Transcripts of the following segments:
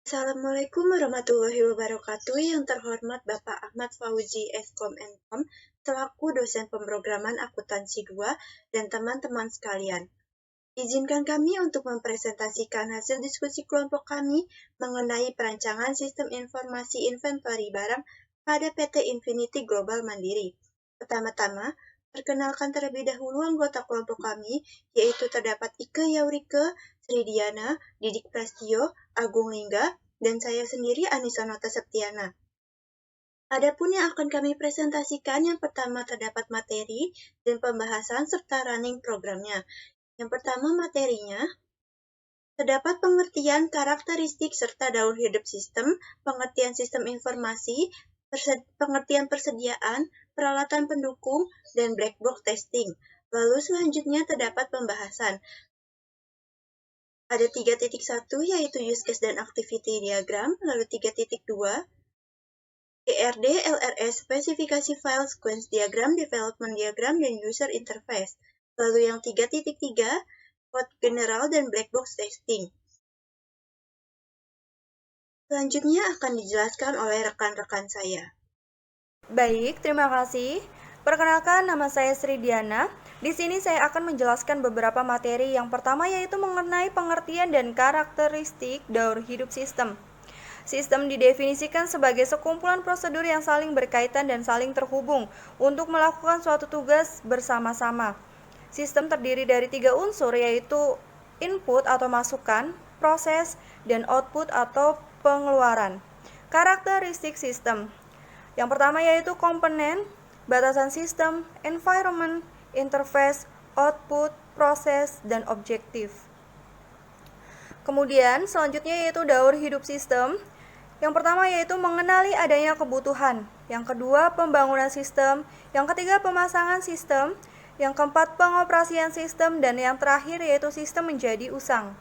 Assalamualaikum warahmatullahi wabarakatuh. Yang terhormat Bapak Ahmad Fauzi Eskom Enkom, selaku dosen pemrograman akuntansi 2 dan teman-teman sekalian. Izinkan kami untuk mempresentasikan hasil diskusi kelompok kami mengenai perancangan sistem informasi inventory barang pada PT Infinity Global Mandiri. Pertama-tama, perkenalkan terlebih dahulu anggota kelompok kami, yaitu terdapat Ike Yaurike, Sri Diana, Didik Prastio, Agung Lingga, dan saya sendiri Anissa Nota Septiana. Adapun yang akan kami presentasikan, yang pertama terdapat materi dan pembahasan serta running programnya. Yang pertama materinya, terdapat pengertian karakteristik serta daur hidup sistem, pengertian sistem informasi, pengertian persediaan, peralatan pendukung, dan black box testing. Lalu selanjutnya terdapat pembahasan. Ada 3.1 yaitu use case dan activity diagram, lalu 3.2 ERD, LRS, spesifikasi file, sequence diagram, development diagram, dan user interface. Lalu yang 3.3 code general dan black box testing. Selanjutnya akan dijelaskan oleh rekan-rekan saya. Baik, terima kasih. Perkenalkan, nama saya Sri Diana. Di sini saya akan menjelaskan beberapa materi. Yang pertama yaitu mengenai pengertian dan karakteristik daur hidup sistem. Sistem didefinisikan sebagai sekumpulan prosedur yang saling berkaitan dan saling terhubung untuk melakukan suatu tugas bersama-sama. Sistem terdiri dari 3 unsur, yaitu input atau masukan, proses, dan output atau pengeluaran. Karakteristik sistem. Yang pertama yaitu komponen, batasan sistem, environment, interface, output, proses, dan objektif. Kemudian selanjutnya yaitu daur hidup sistem. Yang pertama yaitu mengenali adanya kebutuhan. Yang kedua pembangunan sistem. Yang ketiga pemasangan sistem. Yang keempat pengoperasian sistem. Dan yang terakhir yaitu sistem menjadi usang.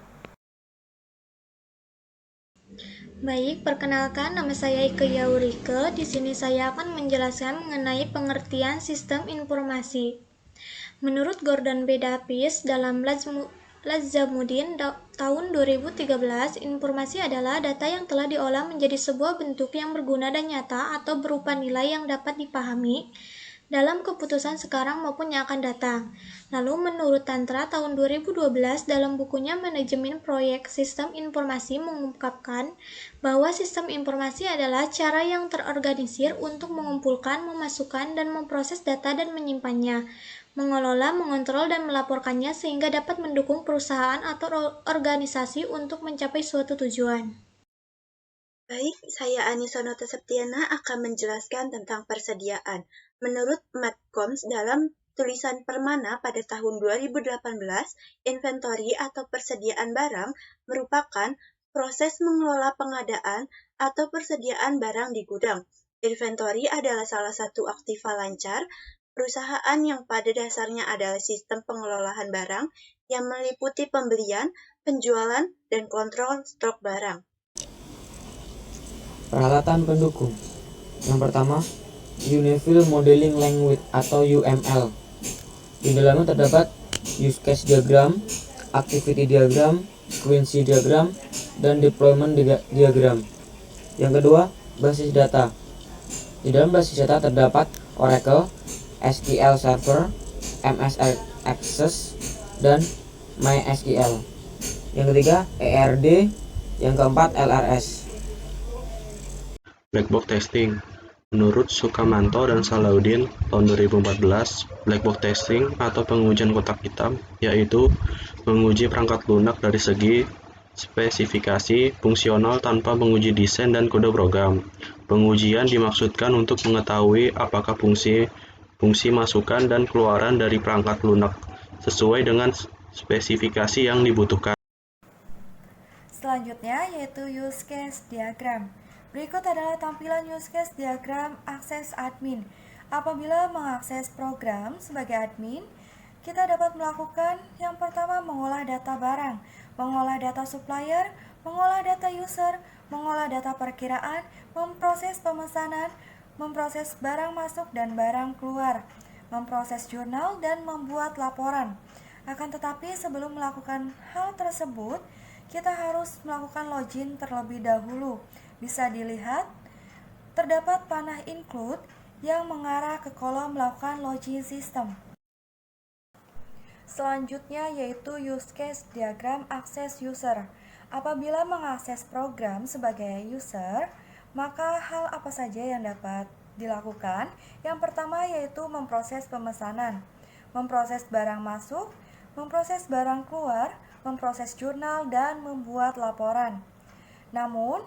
Baik, perkenalkan nama saya Ike Yaurike. Di sini saya akan menjelaskan mengenai pengertian sistem informasi. Menurut Gordon B. Davis dalam Lazzamuddin tahun 2013, informasi adalah data yang telah diolah menjadi sebuah bentuk yang berguna dan nyata atau berupa nilai yang dapat dipahami dalam keputusan sekarang maupun yang akan datang. Lalu menurut Tantra tahun 2012 dalam bukunya Manajemen Proyek Sistem Informasi mengungkapkan bahwa sistem informasi adalah cara yang terorganisir untuk mengumpulkan, memasukkan, dan memproses data dan menyimpannya, mengelola, mengontrol, dan melaporkannya sehingga dapat mendukung perusahaan atau organisasi untuk mencapai suatu tujuan. Baik, saya Anissa Nota Septiana akan menjelaskan tentang persediaan. Menurut Matcoms dalam tulisan Permana pada tahun 2018, inventory atau persediaan barang merupakan proses mengelola pengadaan atau persediaan barang di gudang. Inventory adalah salah satu aktiva lancar perusahaan yang pada dasarnya adalah sistem pengelolaan barang yang meliputi pembelian, penjualan, dan kontrol stok barang. Peralatan pendukung. Yang pertama, Unified Modeling Language atau UML. Di dalamnya terdapat use case diagram, activity diagram, sequence diagram, dan deployment diagram. Yang kedua, basis data. Di dalam basis data terdapat Oracle, SQL Server, MS Access, dan MySQL. Yang ketiga, ERD. Yang keempat, LRS. Black box testing. Menurut Sukamanto dan Salahuddin tahun 2014, black box testing atau pengujian kotak hitam yaitu menguji perangkat lunak dari segi spesifikasi fungsional tanpa menguji desain dan kode program. Pengujian dimaksudkan untuk mengetahui apakah fungsi masukan dan keluaran dari perangkat lunak sesuai dengan spesifikasi yang dibutuhkan. Selanjutnya yaitu use case diagram. Berikut adalah tampilan use case diagram akses admin. Apabila mengakses program sebagai admin, kita dapat melakukan yang pertama mengolah data barang, mengolah data supplier, mengolah data user, mengolah data perkiraan, memproses pemesanan, memproses barang masuk dan barang keluar, memproses jurnal, dan membuat laporan. Akan tetapi sebelum melakukan hal tersebut, kita harus melakukan login terlebih dahulu. Bisa dilihat, terdapat panah include yang mengarah ke kolom melakukan login system. Selanjutnya yaitu use case diagram akses user. Apabila mengakses program sebagai user, maka hal apa saja yang dapat dilakukan? Yang pertama yaitu memproses pemesanan, memproses barang masuk, memproses barang keluar, memproses jurnal, dan membuat laporan. Namun,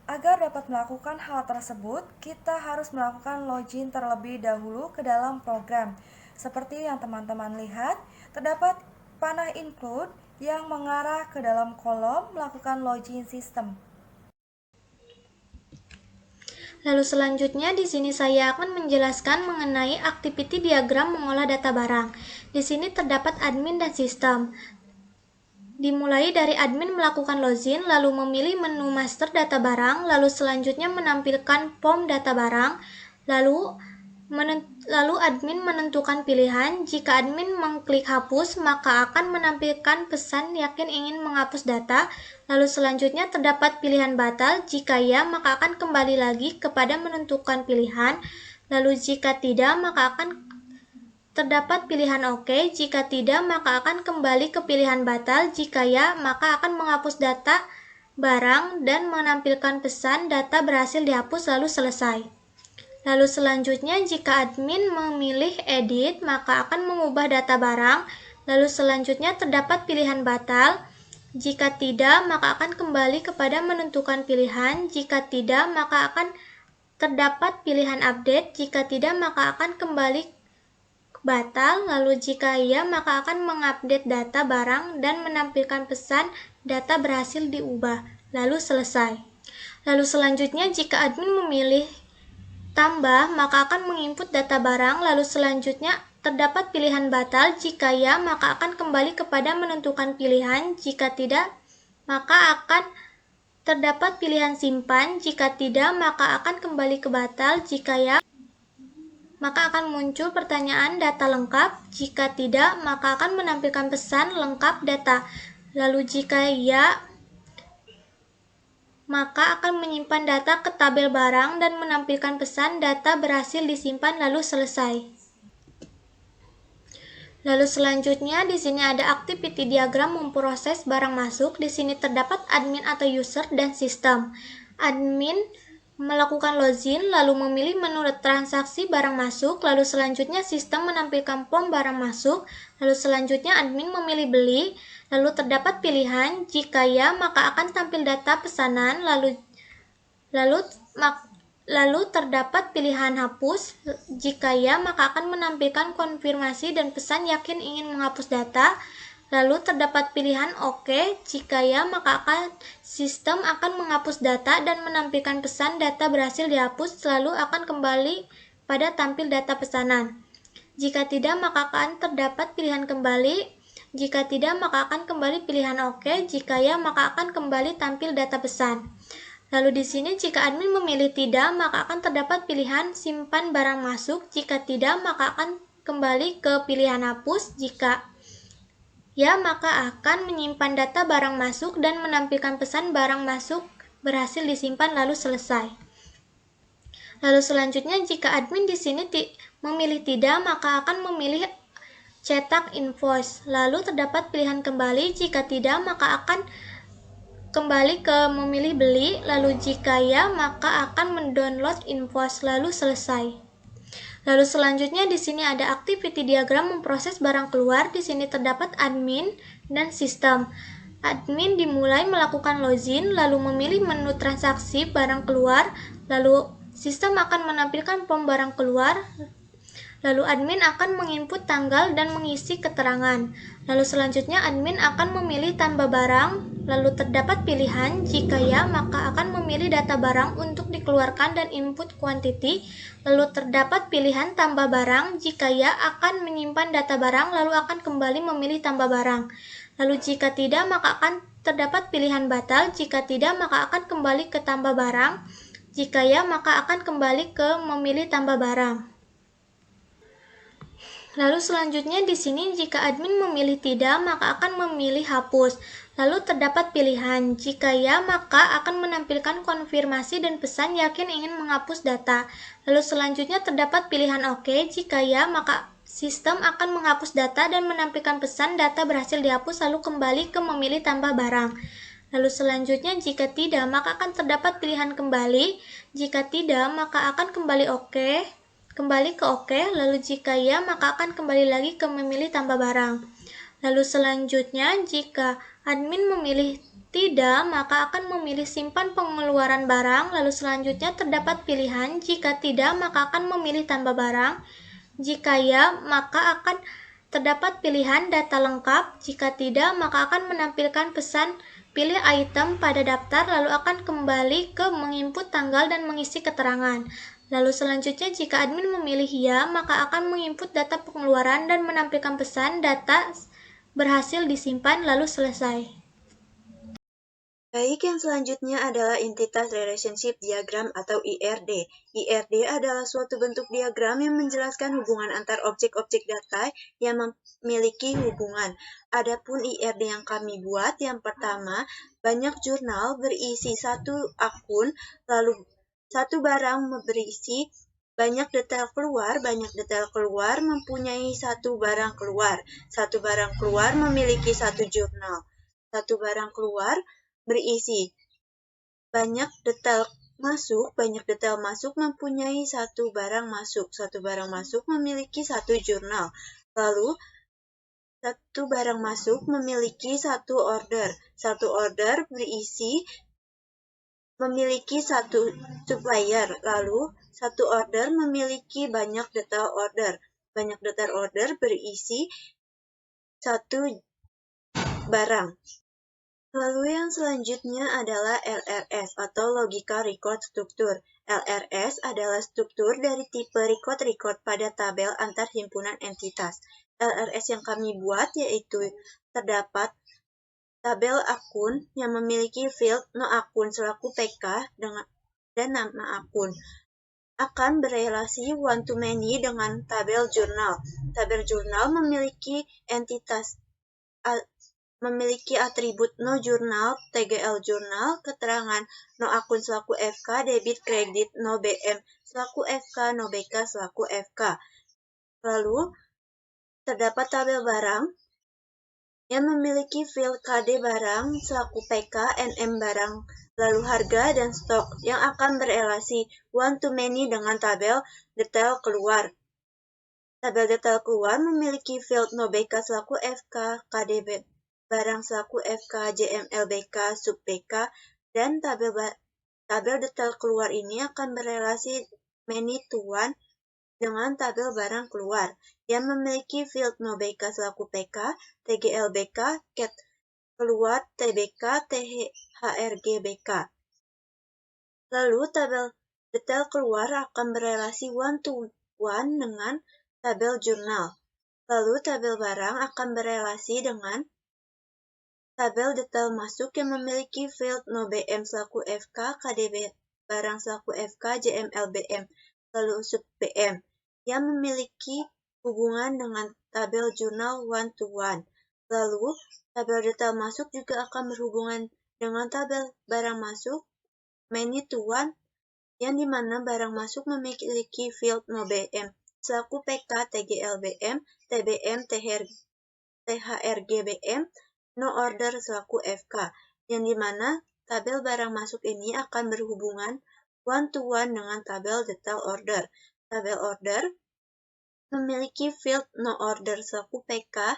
agar dapat melakukan hal tersebut, kita harus melakukan login terlebih dahulu ke dalam program. Seperti yang teman-teman lihat, terdapat panah include yang mengarah ke dalam kolom melakukan login system. Lalu selanjutnya di sini saya akan menjelaskan mengenai activity diagram mengolah data barang. Di sini terdapat admin dan sistem. Dimulai dari admin melakukan login, lalu memilih menu master data barang, lalu selanjutnya menampilkan form data barang, lalu admin menentukan pilihan. Jika admin mengklik hapus, maka akan menampilkan pesan yakin ingin menghapus data. Lalu selanjutnya terdapat pilihan batal. Jika ya, maka akan kembali lagi kepada menentukan pilihan. Lalu jika tidak, maka akan terdapat pilihan OK. Jika tidak, maka akan kembali ke pilihan batal. Jika ya, maka akan menghapus data barang dan menampilkan pesan data berhasil dihapus lalu selesai. Lalu selanjutnya jika admin memilih edit, maka akan mengubah data barang. Lalu selanjutnya terdapat pilihan batal. Jika tidak, maka akan kembali kepada menentukan pilihan. Jika tidak, maka akan terdapat pilihan update. Jika tidak, maka akan kembali batal. Lalu jika iya, maka akan mengupdate data barang dan menampilkan pesan data berhasil diubah. Lalu selesai. Lalu selanjutnya jika admin memilih tambah, maka akan menginput data barang. Lalu selanjutnya terdapat pilihan batal. Jika ya, maka akan kembali kepada menentukan pilihan. Jika tidak, maka akan terdapat pilihan simpan. Jika tidak, maka akan kembali ke batal. Jika ya, maka akan muncul pertanyaan data lengkap. Jika tidak, maka akan menampilkan pesan lengkap data. Lalu jika ya, maka akan menyimpan data ke tabel barang dan menampilkan pesan data berhasil disimpan lalu selesai. Lalu selanjutnya di sini ada activity diagram memproses barang masuk. Di sini terdapat admin atau user dan sistem. Admin melakukan login lalu memilih menu transaksi barang masuk, lalu selanjutnya sistem menampilkan form barang masuk, lalu selanjutnya admin memilih beli, lalu terdapat pilihan. Jika ya, maka akan tampil data pesanan, lalu terdapat pilihan hapus. Jika ya, maka akan menampilkan konfirmasi dan pesan yakin ingin menghapus data. Lalu terdapat pilihan OK. Jika ya, maka sistem akan menghapus data dan menampilkan pesan data berhasil dihapus, lalu akan kembali pada tampil data pesanan. Jika tidak, maka akan terdapat pilihan kembali. Jika tidak, maka akan kembali pilihan OK. Jika ya, maka akan kembali tampil data pesan. Lalu di sini jika admin memilih tidak, maka akan terdapat pilihan simpan barang masuk. Jika tidak, maka akan kembali ke pilihan hapus. Jika ya, maka akan menyimpan data barang masuk dan menampilkan pesan barang masuk berhasil disimpan lalu selesai. Lalu selanjutnya jika admin di sini memilih tidak, maka akan memilih cetak invoice. Lalu terdapat pilihan kembali. Jika tidak, maka akan kembali ke memilih beli. Lalu jika ya, maka akan mendownload invoice lalu selesai. Lalu selanjutnya di sini ada activity diagram memproses barang keluar. Di sini terdapat admin dan sistem. Admin dimulai melakukan login, lalu memilih menu transaksi barang keluar, lalu sistem akan menampilkan form barang keluar. Lalu admin akan menginput tanggal dan mengisi keterangan. Lalu selanjutnya admin akan memilih tambah barang. Lalu terdapat pilihan. Jika ya, maka akan memilih data barang untuk dikeluarkan dan input quantity. Lalu terdapat pilihan tambah barang. Jika ya, akan menyimpan data barang lalu akan kembali memilih tambah barang. Lalu jika tidak, maka akan terdapat pilihan batal. Jika tidak, maka akan kembali ke tambah barang. Jika ya, maka akan kembali ke memilih tambah barang. Lalu selanjutnya di sini jika admin memilih tidak, maka akan memilih hapus. Lalu terdapat pilihan. Jika ya, maka akan menampilkan konfirmasi dan pesan yakin ingin menghapus data. Lalu selanjutnya terdapat pilihan oke. Jika ya, maka sistem akan menghapus data dan menampilkan pesan data berhasil dihapus lalu kembali ke memilih tambah barang. Lalu selanjutnya jika tidak, maka akan terdapat pilihan kembali. Jika tidak, maka akan kembali ke oke. Lalu jika ya, maka akan kembali lagi ke memilih tambah barang. Lalu selanjutnya, jika admin memilih tidak, maka akan memilih simpan pengeluaran barang. Lalu selanjutnya terdapat pilihan, jika tidak, maka akan memilih tambah barang. Jika ya, maka akan terdapat pilihan data lengkap. Jika tidak, maka akan menampilkan pesan pilih item pada daftar, lalu akan kembali ke menginput tanggal dan mengisi keterangan. Lalu selanjutnya, jika admin memilih ya, maka akan menginput data pengeluaran dan menampilkan pesan data berhasil disimpan lalu selesai. Baik, yang selanjutnya adalah Entitas Relationship Diagram atau IRD. IRD adalah suatu bentuk diagram yang menjelaskan hubungan antar objek-objek data yang memiliki hubungan. Adapun IRD yang kami buat, yang pertama, banyak jurnal berisi satu akun, lalu satu barang berisi banyak detail keluar mempunyai satu barang keluar. Satu barang keluar memiliki satu jurnal. Satu barang keluar berisi banyak detail masuk mempunyai satu barang masuk. Satu barang masuk memiliki satu jurnal. Lalu, satu barang masuk memiliki satu order. Satu order memiliki satu supplier. Lalu, satu order memiliki banyak detail order. Banyak detail order berisi satu barang. Lalu yang selanjutnya adalah LRS atau Logical Record Structure. LRS adalah struktur dari tipe record pada tabel antar himpunan entitas. LRS yang kami buat yaitu terdapat tabel akun yang memiliki field no akun selaku PK dan nama akun. Akan berelasi one to many dengan tabel jurnal. Tabel jurnal memiliki atribut no jurnal, TGL jurnal, keterangan no akun selaku FK, debit kredit no BM selaku FK, no BK selaku FK. Lalu, terdapat tabel barang yang memiliki field KD barang selaku PK, NM barang, lalu harga dan stok yang akan berelasi one to many dengan tabel detail keluar. Tabel detail keluar memiliki field no BK selaku FK, KD barang selaku FK, JMLBK, sub BK, dan tabel detail keluar ini akan berelasi many to one dengan tabel barang keluar yang memiliki field no BK selaku PK, TGLBK, cat keluar TBK, THRGBK. Lalu tabel detail keluar akan berelasi one to one dengan tabel jurnal. Lalu tabel barang akan berelasi dengan tabel detail masuk yang memiliki field no BM selaku FK, KDB barang selaku FK, JMLBM, lalu sub BM, yang memiliki hubungan dengan tabel jurnal one to one. Lalu, tabel detail masuk juga akan berhubungan dengan tabel barang masuk many to one, yang dimana barang masuk memiliki field no BM selaku PK, TGLBM, TBM, THRGBM, no order selaku FK, yang dimana tabel barang masuk ini akan berhubungan one to one dengan tabel detail order. Tabel order memiliki field no order selaku PK,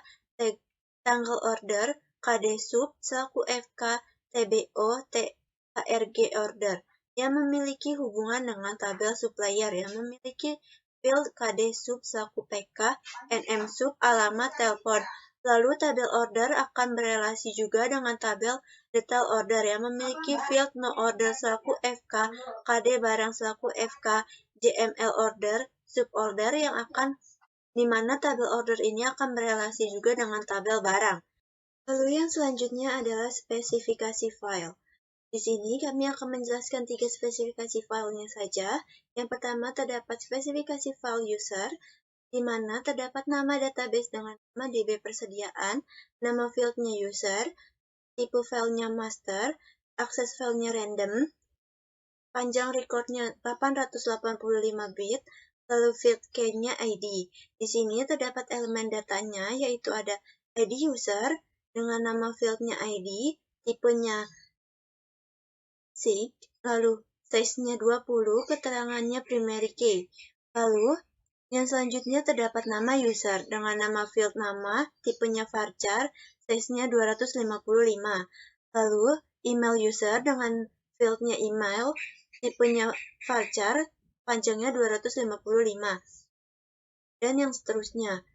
tanggal order, KD sub selaku FK, TBO, THRG order, yang memiliki hubungan dengan tabel supplier yang memiliki field KD sub selaku PK, NM sub alamat telepon. Lalu tabel order akan berelasi juga dengan tabel detail order yang memiliki field no order selaku FK, KD barang selaku FK, JML order, sub order yang akan dimana tabel order ini akan berelasi juga dengan tabel barang. Lalu yang selanjutnya adalah spesifikasi file. Di sini kami akan menjelaskan 3 spesifikasi filenya saja. Yang pertama terdapat spesifikasi file user, di mana terdapat nama database dengan nama DB persediaan, nama fieldnya user, tipe filenya master, akses filenya random, panjang recordnya 885 bit, lalu field key-nya ID. Di sini terdapat elemen datanya, yaitu ada ID user dengan nama fieldnya ID, tipenya SIG, lalu size-nya 20, keterangannya primary key. Lalu, yang selanjutnya terdapat nama user dengan nama field nama, tipenya varchar, size-nya 255. Lalu, email user dengan fieldnya email, tipenya varchar, panjangnya 255. Dan yang seterusnya,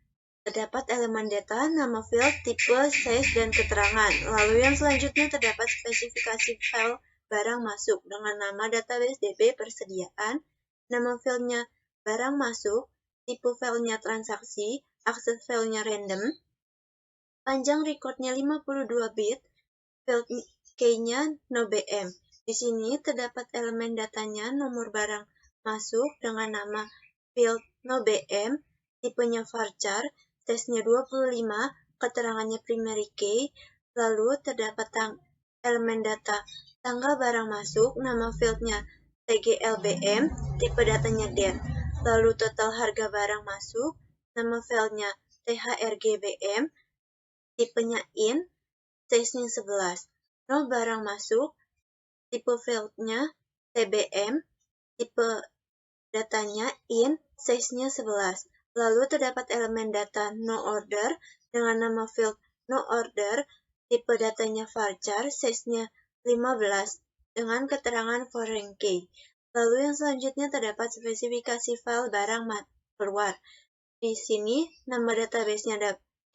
terdapat elemen data, nama field, tipe, size, dan keterangan. Lalu yang selanjutnya terdapat spesifikasi file barang masuk dengan nama database DB persediaan, nama filenya barang masuk, tipe filenya transaksi, akses filenya random, panjang recordnya 52 bit, field key-nya no-BM. Di sini terdapat elemen datanya, nomor barang masuk dengan nama field no-BM, tipenya varchar, size-nya 25, keterangannya primary key, lalu terdapat elemen data tanggal barang masuk, nama fieldnya TGLBM, tipe datanya DET, lalu total harga barang masuk, nama filenya THRGBM, tipenya IN, size-nya 11, no barang masuk, tipe fieldnya TBM, tipe datanya IN, size-nya 11, lalu terdapat elemen data no order dengan nama field no order, tipe datanya varchar, size-nya 15 dengan keterangan foreign key. Lalu yang selanjutnya terdapat spesifikasi file barang keluar. Di sini nama database-nya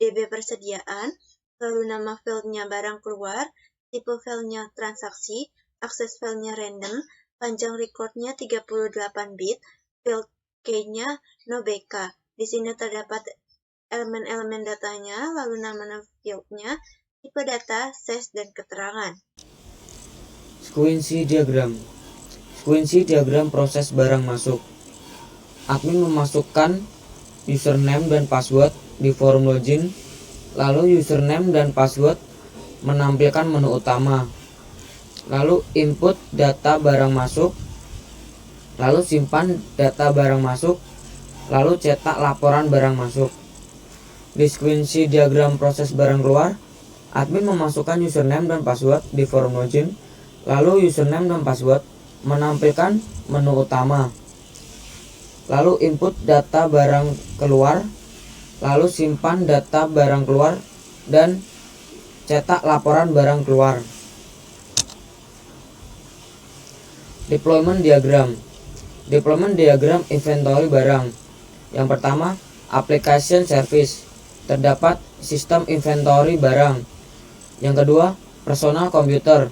DB persediaan, lalu nama fieldnya barang keluar, tipe filenya transaksi, akses filenya random, panjang recordnya 38 bit, field key-nya no BK. Di sini terdapat elemen-elemen datanya, lalu nama fieldnya, tipe data, size, dan keterangan. Sequence diagram. Sequence diagram proses barang masuk. Admin memasukkan username dan password di form login, lalu username dan password menampilkan menu utama, lalu input data barang masuk, lalu simpan data barang masuk, lalu cetak laporan barang masuk. Di sequence diagram proses barang keluar, admin memasukkan username dan password di form login, lalu username dan password menampilkan menu utama, lalu input data barang keluar, lalu simpan data barang keluar, dan cetak laporan barang keluar. Deployment diagram. Deployment diagram inventory barang. Yang pertama, application service. Terdapat sistem inventory barang. Yang kedua, personal computer.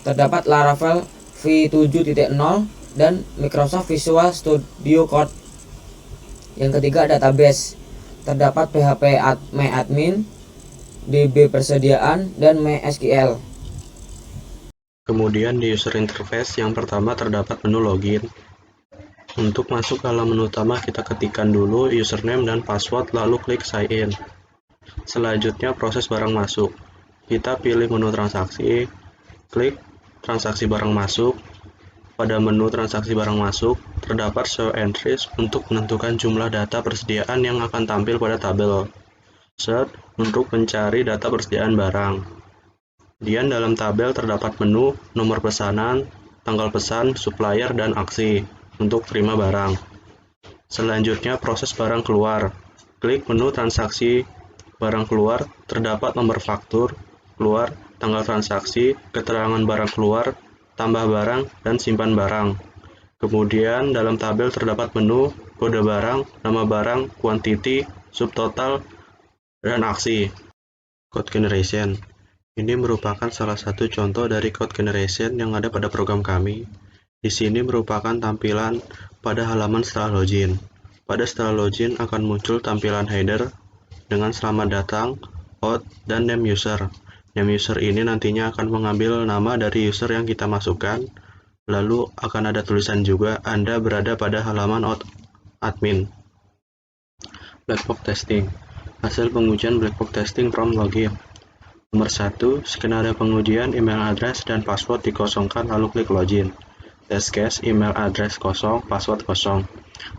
Terdapat Laravel v7.0 dan Microsoft Visual Studio Code. Yang ketiga, database. Terdapat PHP MyAdmin, DB persediaan, dan MySQL. Kemudian di user interface yang pertama terdapat menu login. Untuk masuk ke halaman utama kita ketikkan dulu username dan password lalu klik sign in. Selanjutnya proses barang masuk. Kita pilih menu transaksi, klik transaksi barang masuk. Pada menu transaksi barang masuk, terdapat show entries untuk menentukan jumlah data persediaan yang akan tampil pada tabel. Search untuk mencari data persediaan barang. Kemudian dalam tabel terdapat menu, nomor pesanan, tanggal pesan, supplier, dan aksi untuk terima barang. Selanjutnya proses barang keluar. Klik menu transaksi barang keluar, terdapat nomor faktur, keluar, tanggal transaksi, keterangan barang keluar, tambah barang, dan simpan barang. Kemudian dalam tabel terdapat menu, kode barang, nama barang, quantity, subtotal, dan aksi. Code generation. Ini merupakan salah satu contoh dari code generation yang ada pada program kami. Di sini merupakan tampilan pada halaman setelah login. Pada setelah login akan muncul tampilan header dengan selamat datang, out, dan name user. Name user ini nantinya akan mengambil nama dari user yang kita masukkan, lalu akan ada tulisan juga Anda berada pada halaman admin. Black box testing. Hasil pengujian black box testing from login. Nomor 1, skenario pengujian email address dan password dikosongkan lalu klik login. Test case, email address kosong, password kosong.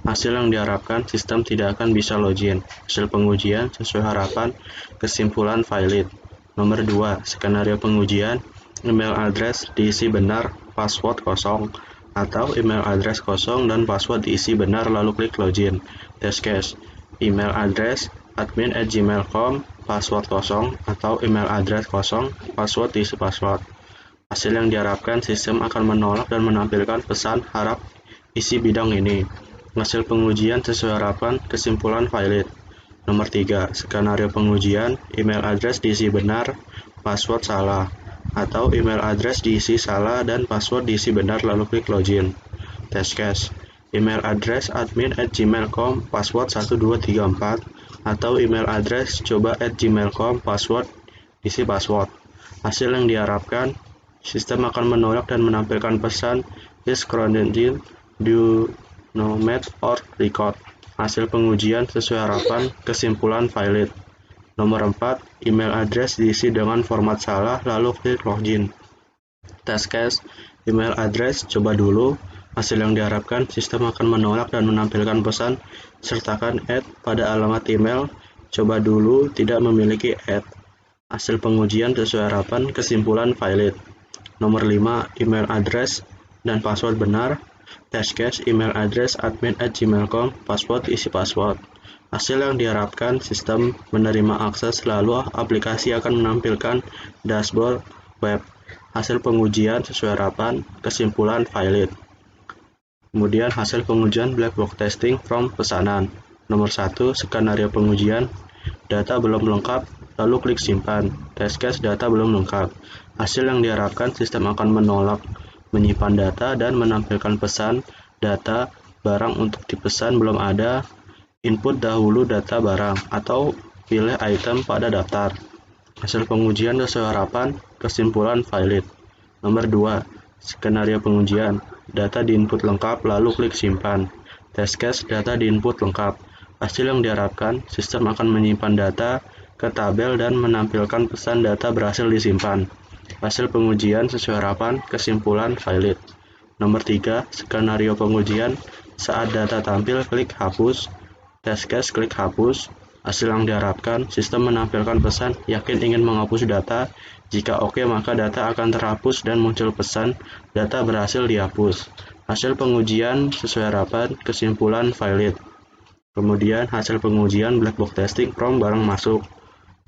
Hasil yang diharapkan, sistem tidak akan bisa login. Hasil pengujian sesuai harapan, kesimpulan valid. Nomor 2, skenario pengujian, email address diisi benar, password kosong, atau email address kosong dan password diisi benar lalu klik login. Test case, email address admin@gmail.com, password kosong, atau email address kosong, password diisi password. Hasil yang diharapkan, sistem akan menolak dan menampilkan pesan harap isi bidang ini. Hasil pengujian sesuai harapan, kesimpulan valid. Nomor 3, skenario pengujian, email address diisi benar, password salah, atau email address diisi salah dan password diisi benar lalu klik login. Test case, email address admin@gmail.com, password 1234, atau email address coba@gmail.com, password isi password. Hasil yang diharapkan, sistem akan menolak dan menampilkan pesan is currently do no match or record. Hasil pengujian sesuai harapan, kesimpulan valid. Nomor 4, email address diisi dengan format salah lalu klik login. Test case, email address coba dulu. Hasil yang diharapkan, sistem akan menolak dan menampilkan pesan sertakan pada alamat email coba dulu tidak memiliki Hasil pengujian sesuai harapan, kesimpulan valid. Nomor 5, email address dan password benar. Test case, email address admin@gmail.com, password isi password. Hasil yang diharapkan, sistem menerima akses lalu aplikasi akan menampilkan dashboard web. Hasil pengujian sesuai harapan, kesimpulan valid. Kemudian hasil pengujian black box testing from pesanan. Nomor 1, skenario pengujian, data belum lengkap, lalu klik simpan. Test case, data belum lengkap. Hasil yang diharapkan, sistem akan menolak menyimpan data dan menampilkan pesan data barang untuk dipesan belum ada. Input dahulu data barang atau pilih item pada daftar. Hasil pengujian sesuai harapan, kesimpulan valid. Nomor 2, skenario pengujian, data diinput lengkap lalu klik simpan. Test case, data diinput lengkap. Hasil yang diharapkan, sistem akan menyimpan data ke tabel dan menampilkan pesan data berhasil disimpan. Hasil pengujian sesuai harapan, kesimpulan valid. Nomor 3, skenario pengujian, saat data tampil klik hapus. Test case, klik hapus. Hasil yang diharapkan, sistem menampilkan pesan yakin ingin menghapus data. Jika oke, maka data akan terhapus dan muncul pesan data berhasil dihapus. Hasil pengujian sesuai harapan, kesimpulan valid. Kemudian hasil pengujian black box testing from barang masuk.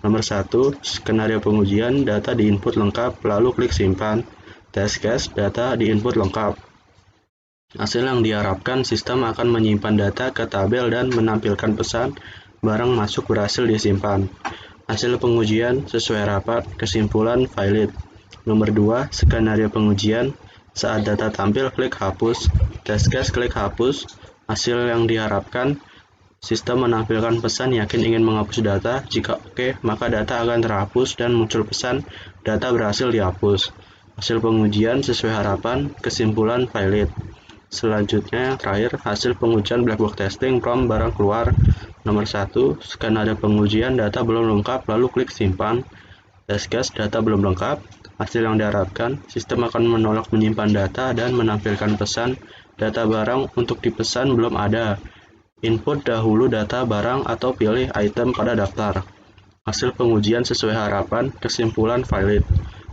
Nomor 1, skenario pengujian, data diinput lengkap lalu klik simpan. Test case, data diinput lengkap. Hasil yang diharapkan, sistem akan menyimpan data ke tabel dan menampilkan pesan barang masuk berhasil disimpan. Hasil pengujian sesuai harapan, kesimpulan valid. Nomor 2, skenario pengujian, saat data tampil klik hapus. Test case, klik hapus. Hasil yang diharapkan, sistem menampilkan pesan yakin ingin menghapus data. Jika oke, maka data akan terhapus dan muncul pesan data berhasil dihapus. Hasil pengujian sesuai harapan, kesimpulan valid. Selanjutnya, terakhir, hasil pengujian black box testing from barang keluar. Nomor 1, skenario pengujian, data belum lengkap, lalu klik simpan. Test case, data belum lengkap. Hasil yang diharapkan, sistem akan menolak menyimpan data dan menampilkan pesan data barang untuk dipesan belum ada. Input dahulu data barang atau pilih item pada daftar. Hasil pengujian sesuai harapan, kesimpulan valid.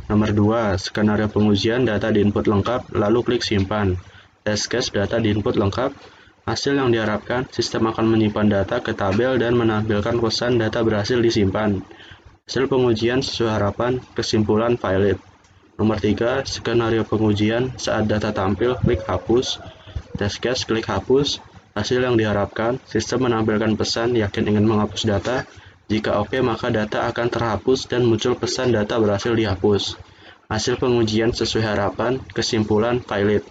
Nomor 2, skenario pengujian, data diinput lengkap, lalu klik simpan. Test case, data diinput lengkap. Hasil yang diharapkan, sistem akan menyimpan data ke tabel dan menampilkan pesan data berhasil disimpan. Hasil pengujian sesuai harapan, kesimpulan valid. Nomor 3, skenario pengujian, saat data tampil, klik hapus. Test case, klik hapus. Hasil yang diharapkan, sistem menampilkan pesan yakin ingin menghapus data. Jika oke, maka data akan terhapus dan muncul pesan data berhasil dihapus. Hasil pengujian sesuai harapan, kesimpulan valid.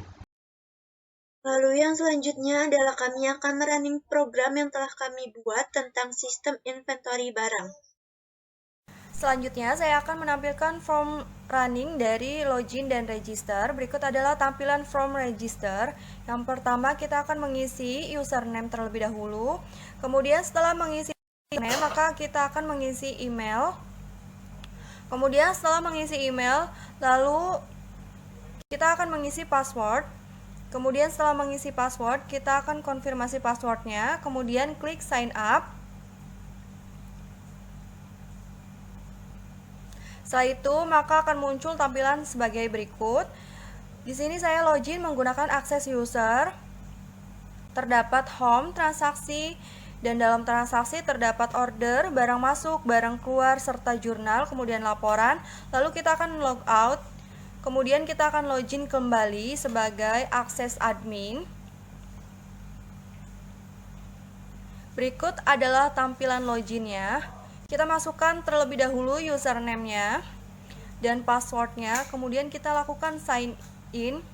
Lalu yang selanjutnya adalah kami akan merunning program yang telah kami buat tentang sistem inventory barang. Selanjutnya, saya akan menampilkan form running dari login dan register. Berikut adalah tampilan form register. Yang pertama, kita akan mengisi username terlebih dahulu. Kemudian setelah mengisi username, maka kita akan mengisi email. Kemudian setelah mengisi email, lalu kita akan mengisi password. Kemudian setelah mengisi password, kita akan konfirmasi passwordnya, kemudian klik sign up. Setelah itu, maka akan muncul tampilan sebagai berikut. Di sini saya login menggunakan akses user. Terdapat home, transaksi, dan dalam transaksi terdapat order, barang masuk, barang keluar, serta jurnal, kemudian laporan. Lalu kita akan log out. Kemudian kita akan login kembali sebagai akses admin. Berikut adalah tampilan loginnya. Kita masukkan terlebih dahulu username-nya dan password-nya, kemudian kita lakukan sign in.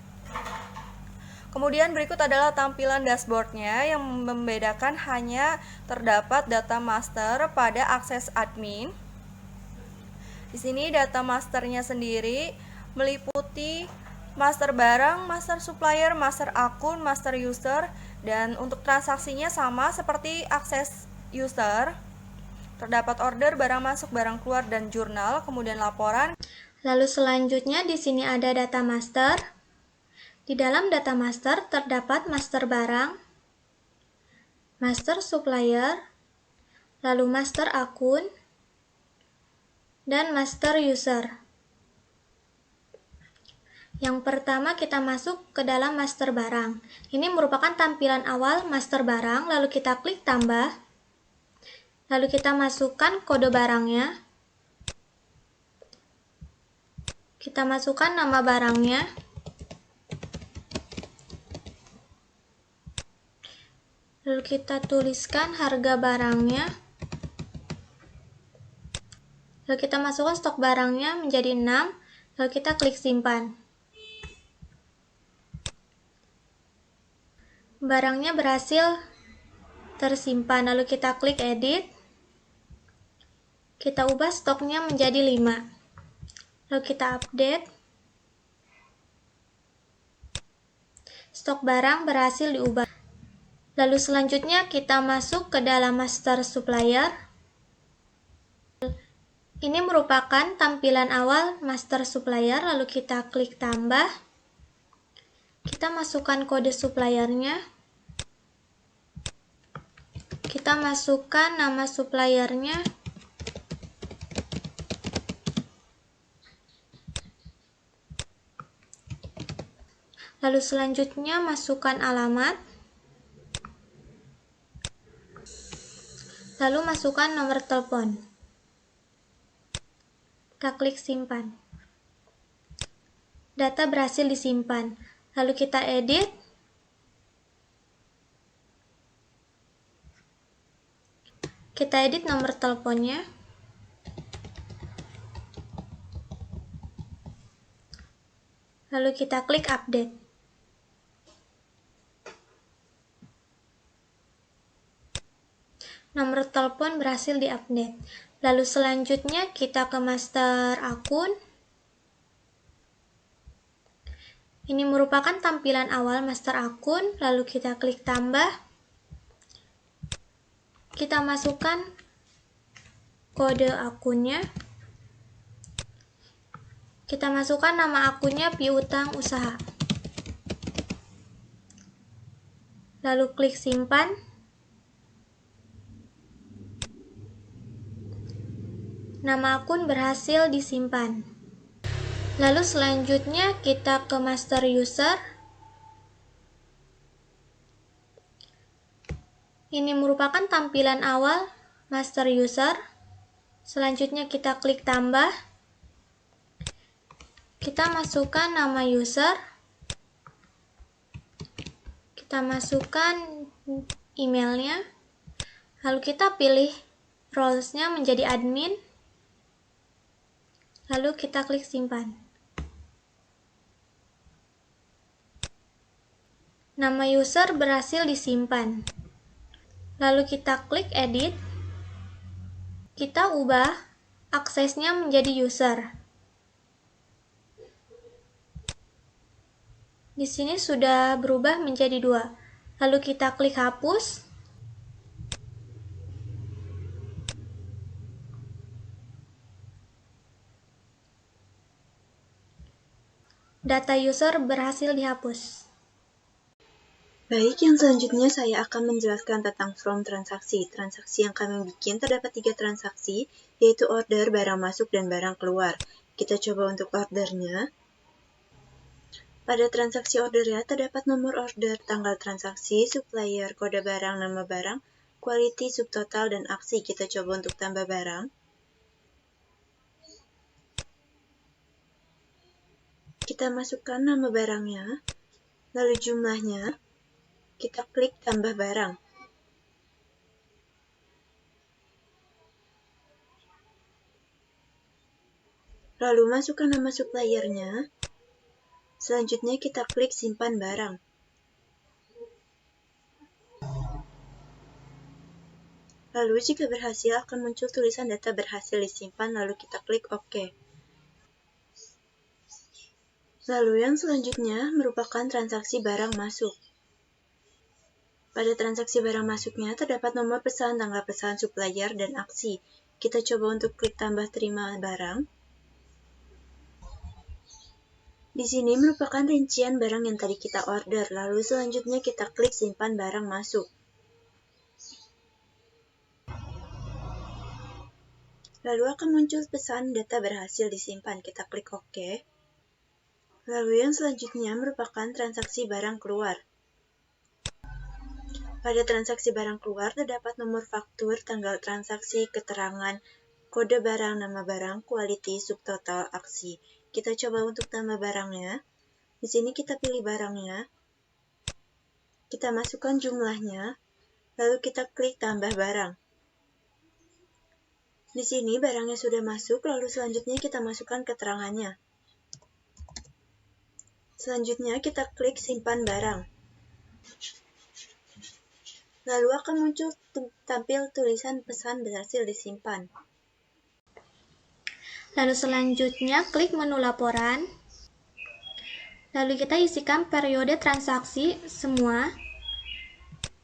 Kemudian berikut adalah tampilan dashboard-nya yang membedakan hanya terdapat data master pada akses admin. Di sini data masternya sendiri meliputi master barang, master supplier, master akun, master user, dan untuk transaksinya sama seperti akses user. Terdapat order, barang masuk, barang keluar, dan jurnal, kemudian laporan. Lalu selanjutnya di sini ada data master. Di dalam data master terdapat master barang, master supplier, lalu master akun, dan master user. Yang pertama kita masuk ke dalam master barang. Ini merupakan tampilan awal master barang, lalu kita klik tambah. Lalu kita masukkan kode barangnya. Kita masukkan nama barangnya. Lalu kita tuliskan harga barangnya. Lalu kita masukkan stok barangnya menjadi 6. Lalu kita klik simpan. Barangnya berhasil tersimpan. Lalu kita klik edit. Kita ubah stoknya menjadi 5. Lalu kita update. Stok barang berhasil diubah. Lalu selanjutnya kita masuk ke dalam master supplier. Ini merupakan tampilan awal master supplier, lalu kita klik tambah. Kita masukkan kode suppliernya. Kita masukkan nama suppliernya. Lalu selanjutnya masukkan alamat. Lalu masukkan nomor telepon. Kita klik simpan. Data berhasil disimpan. Lalu kita edit. Kita edit nomor teleponnya. Lalu kita klik update. Nomor telepon berhasil diupdate. Lalu selanjutnya kita ke master akun. Ini merupakan tampilan awal master akun, lalu kita klik tambah. Kita masukkan kode akunnya. Kita masukkan nama akunnya piutang usaha. Lalu klik simpan. Nama akun berhasil disimpan. Lalu selanjutnya kita ke master user. Ini merupakan tampilan awal master user. Selanjutnya kita klik tambah. Kita masukkan nama user. Kita masukkan emailnya. Lalu kita pilih roles-nya menjadi admin. Lalu kita klik simpan. Nama user berhasil disimpan. Lalu kita klik edit. Kita ubah aksesnya menjadi user. Di sini sudah berubah menjadi 2. Lalu kita klik hapus. Data user berhasil dihapus. Baik, yang selanjutnya saya akan menjelaskan tentang from transaksi. Transaksi yang kami bikin terdapat 3 transaksi, yaitu order, barang masuk, dan barang keluar. Kita coba untuk ordernya. Pada transaksi ordernya terdapat nomor order, tanggal transaksi, supplier, kode barang, nama barang, quality, subtotal, dan aksi. Kita coba untuk tambah barang. Kita masukkan nama barangnya, lalu jumlahnya. Kita klik tambah barang. Lalu masukkan nama suppliernya. Selanjutnya kita klik simpan barang. Lalu jika berhasil akan muncul tulisan data berhasil disimpan, lalu kita klik OK. Lalu yang selanjutnya merupakan transaksi barang masuk. Pada transaksi barang masuknya terdapat nomor pesan, tanggal pesan, supplier, dan aksi. Kita coba untuk klik tambah terima barang. Di sini merupakan rincian barang yang tadi kita order, lalu selanjutnya kita klik simpan barang masuk. Lalu akan muncul pesan data berhasil disimpan, kita klik OK. Lalu yang selanjutnya merupakan transaksi barang keluar. Pada transaksi barang keluar terdapat nomor faktur, tanggal transaksi, keterangan, kode barang, nama barang, quality, subtotal, aksi. Kita coba untuk tambah barangnya. Di sini kita pilih barangnya. Kita masukkan jumlahnya, lalu kita klik tambah barang. Di sini barangnya sudah masuk, lalu selanjutnya kita masukkan keterangannya. Selanjutnya kita klik simpan barang. Lalu akan muncul tampil tulisan pesan berhasil disimpan. Lalu selanjutnya klik menu laporan. Lalu kita isikan periode transaksi semua.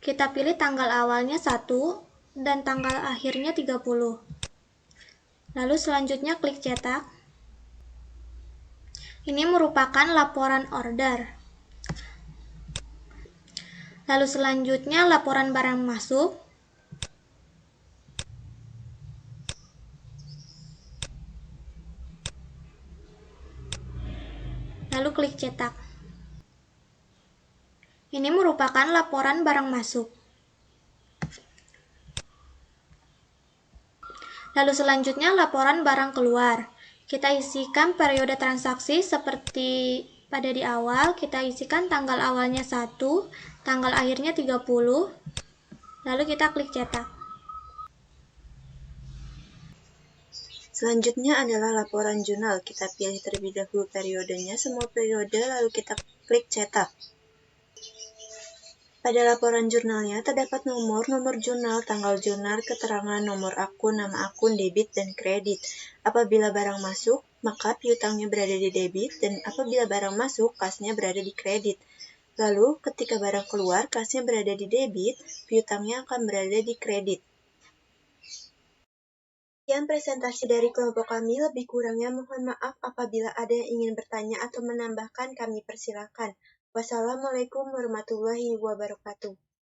Kita pilih tanggal awalnya 1 dan tanggal akhirnya 30. Lalu selanjutnya klik cetak. Ini merupakan laporan order. Lalu selanjutnya laporan barang masuk. Lalu klik cetak. Ini merupakan laporan barang masuk. Lalu selanjutnya laporan barang keluar. Kita isikan periode transaksi seperti pada di awal. Kita isikan tanggal awalnya 1, tanggal akhirnya 30. Lalu kita klik cetak. Selanjutnya adalah laporan jurnal. Kita pilih terlebih dahulu periodenya, semua periode, lalu kita klik cetak. Pada laporan jurnalnya terdapat nomor jurnal, tanggal jurnal, keterangan, nomor akun, nama akun, debit, dan kredit. Apabila barang masuk, maka piutangnya berada di debit, dan apabila barang masuk, kasnya berada di kredit. Lalu, ketika barang keluar, kasnya berada di debit, piutangnya akan berada di kredit. Sekian presentasi dari kelompok kami, lebih kurangnya mohon maaf apabila ada yang ingin bertanya atau menambahkan kami persilakan. Wassalamualaikum warahmatullahi wabarakatuh.